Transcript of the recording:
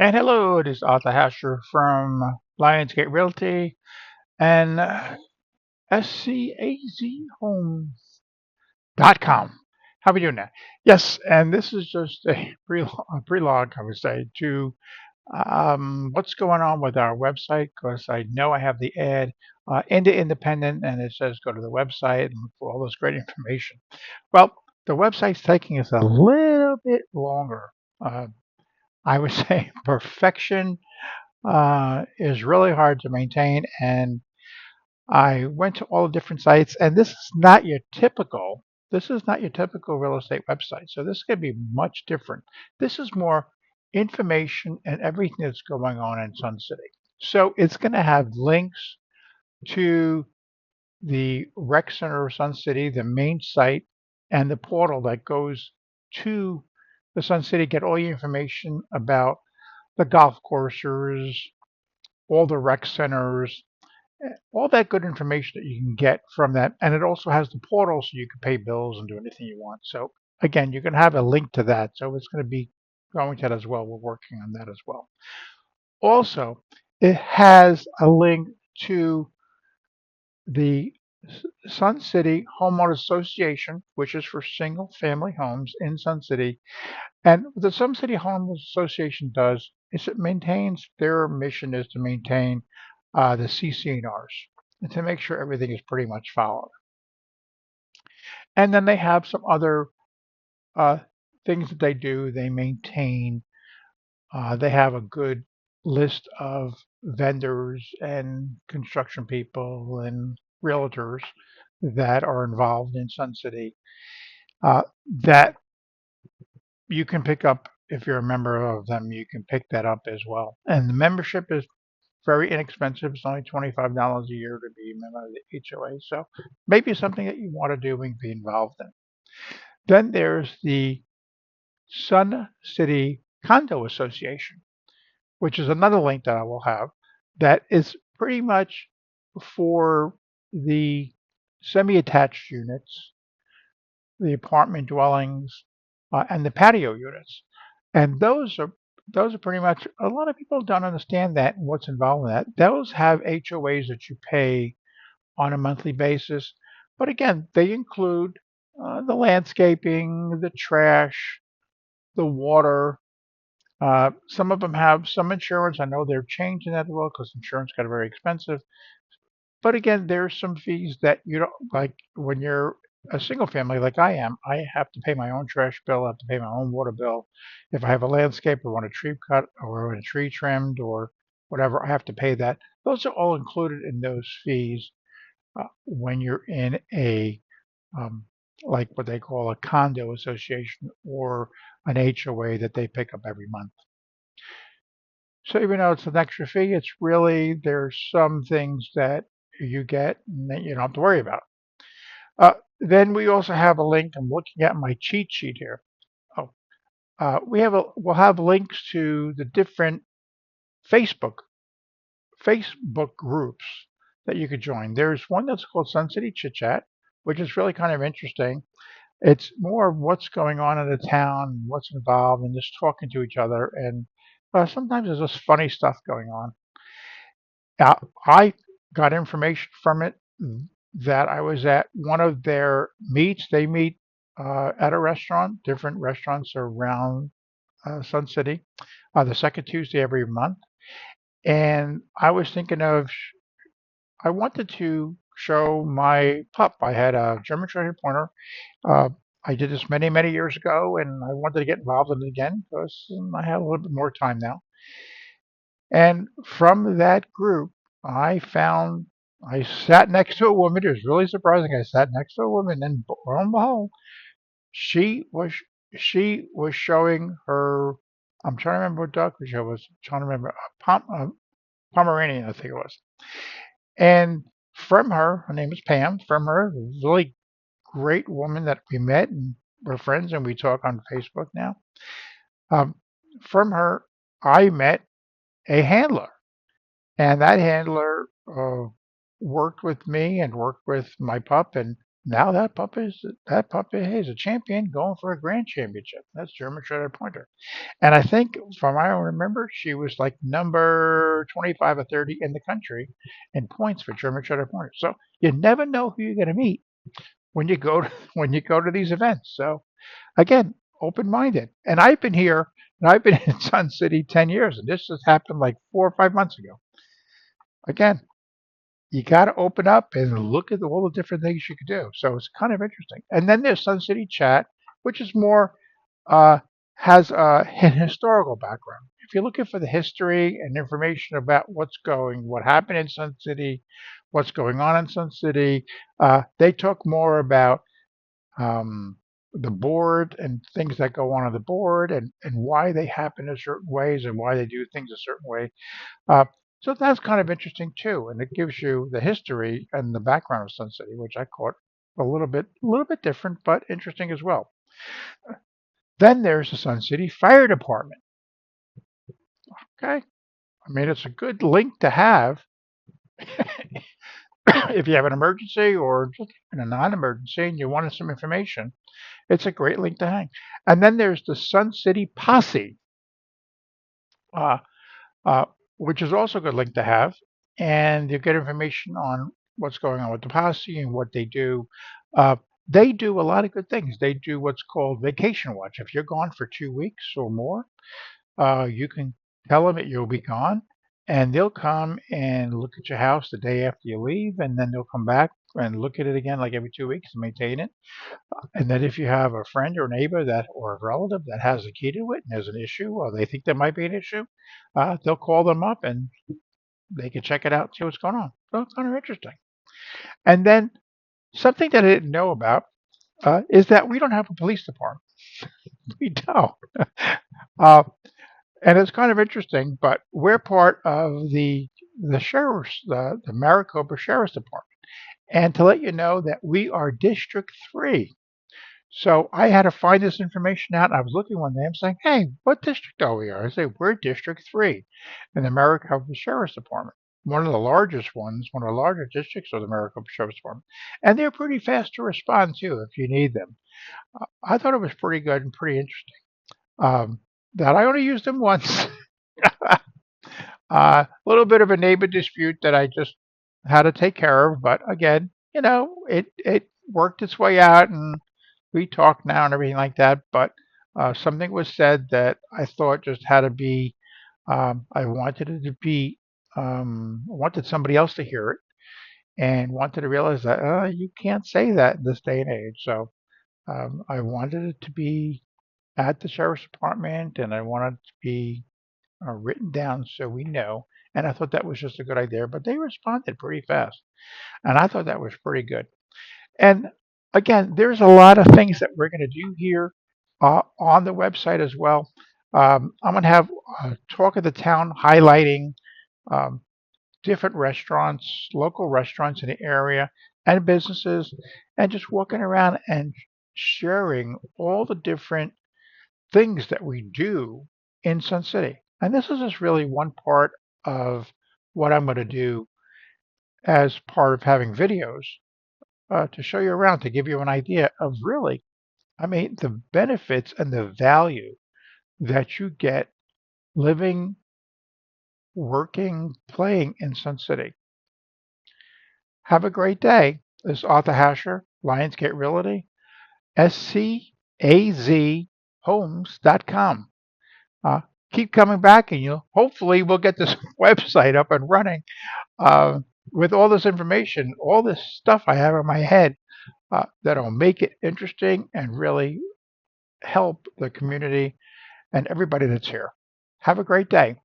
And hello, it is Arthur Hasher from Lionsgate Realty and scazhomes.com. How are we doing now? Yes, and this is just a pre-log, I would say, to what's going on with our website, because I know I have the ad into Independent, and it says go to the website and look for all this great information. Well, the website's taking us a little bit longer. Uh, I would say perfection is really hard to maintain. And I went to all the different sites, and this is not your typical. This is not your typical real estate website. So this is going to be much different. This is more information and everything that's going on in Sun City. So it's going to have links to the rec center of Sun City, the main site, and the portal that goes to the Sun City. Get all your information about the golf courses, all the rec centers, all that good information that you can get from that. And it also has the portal so you can pay bills and do anything you want. So again, you're going to have a link to that. So it's going to be going to that as well. We're working on that as well. Also, it has a link to the Sun City Homeowners Association, which is for single family homes in Sun City. And what the Sun City Homeowners Association does is it maintains, their mission is to maintain the CCNRs and to make sure everything is pretty much followed. And then they have some other uh, things that they do. They maintain, they have a good list of vendors and construction people and realtors that are involved in Sun City uh, that you can pick up. If you're a member of them, you can pick that up as well. And the membership is very inexpensive. It's only $25 a year to be a member of the HOA. So maybe something that you want to do and be involved in. Then there's the Sun City Condo Association, which is another link that I will have that is pretty much for the semi-attached units, the apartment dwellings, and the patio units. And those are pretty much, a lot of people don't understand that and what's involved in that. Those have HOAs that you pay on a monthly basis. But again, they include the landscaping, the trash, the water. Some of them have some insurance. I know they're changing that as well because insurance got very expensive. But again, there's some fees that you don't like when you're a single family like I am. I have to pay my own trash bill. I have to pay my own water bill. If I have a landscape or want a tree cut or a tree trimmed or whatever, I have to pay that. Those are all included in those fees when you're in a um, like what they call a condo association or an HOA that they pick up every month. So even though it's an extra fee, it's really, there's some things that you get and that you don't have to worry about. Then we also have a link. I'm looking at my cheat sheet here. Oh, we'll have links to the different Facebook Facebook groups that you could join. There's one that's called Sun City Chit Chat, which is really kind of interesting. It's more of what's going on in the town, what's involved, and just talking to each other. And sometimes there's just funny stuff going on. I got information from it that I was at one of their meets. They meet at a restaurant, different restaurants around Sun City, the second Tuesday every month. And I was thinking of, I wanted to show my pup. I had a German Shepherd Pointer. Uh, I did this many, many years ago, and I wanted to get involved in it again because I have a little bit more time now. And from that group, I sat next to a woman. It was really surprising. I sat next to a woman, and lo and behold, she was she was showing her. I'm trying to remember what dog she was. Trying to remember Pomeranian, I think it was. And from her name is Pam. From her, really great woman that we met, and we're friends, and we talk on Facebook now. Um, from her, I met a handler. And that handler worked with me and worked with my pup. And Now that puppy is a champion going for a grand championship. That's German Shredded Pointer. And I think, from what I remember, she was like number 25 or 30 in the country in points for German Shredded Pointers. So you never know who you're going to meet when you go to, when you go to these events. So again, open-minded. And I've been here, and I've been in Sun City 10 years, and this just happened like 4 or 5 months ago. Again, you got to open up and look at all the different things you could do. So it's kind of interesting. And then there's Sun City Chat, which is more uh, has an historical background. If you're looking for the history and information about what happened in Sun City, what's going on in Sun City, they talk more about um, the board and things that go on the board and why they happen in certain ways and why they do things a certain way. Uh, so that's kind of interesting too, and it gives you the history and the background of Sun City, which I caught a little bit different, but interesting as well. Then there's the Sun City Fire Department. Okay, I mean it's a good link to have if you have an emergency or just in a non-emergency and you wanted some information. It's a great link to hang. And then there's the Sun City Posse, uh, uh, which is also a good link to have. And you get information on what's going on with the posse and what they do. Uh, they do a lot of good things. They do what's called vacation watch. If you're gone for 2 weeks or more, you can tell them that you'll be gone, and they'll come and look at your house the day after you leave, and then they'll come back and look at it again like every 2 weeks and maintain it. And then if you have a friend or neighbor that or a relative that has a key to it and there's an issue or they think there might be an issue, they'll call them up and they can check it out and see what's going on. So it's kind of interesting. And then something that I didn't know about is that we don't have a police department. We don't. Uh, and it's kind of interesting, but we're part of the Maricopa Sheriff's Department. And to let you know that we are District 3. So I had to find this information out. I was looking one day. I'm saying, "Hey, what district are we?" I say, "We're District 3 in the Maricopa Sheriff's Department, one of the largest ones, one of the larger districts of the Maricopa Sheriff's Department, and they're pretty fast to respond too if you need them." I thought it was pretty good and pretty interesting. That I only used them once. A little bit of a neighbor dispute that I just had to take care of, but again, it worked its way out, and we talk now and everything like that. But something was said that I thought just had to be. I wanted it to be. I wanted somebody else to hear it, and wanted to realize that you can't say that in this day and age. So I wanted it to be at the sheriff's department, and I wanted it to be written down so we know. And I thought that was just a good idea. But they responded pretty fast, and I thought that was pretty good. And again, there's a lot of things that we're going to do here on the website as well. I'm going to have a talk of the town highlighting um, different restaurants, local restaurants in the area, and businesses, and just walking around and sharing all the different things that we do in Sun City. And this is just really one part of what I'm going to do as part of having videos to show you around to give you an idea of really, I mean, the benefits and the value that you get living, working, playing in Sun City. Have a great day. This is Arthur Hasher, Lionsgate Realty, scazhomes.com. Uh, keep coming back, and you hopefully we'll get this website up and running uh, with all this information, all this stuff I have in my head that'll make it interesting and really help the community and everybody that's here. Have a great day.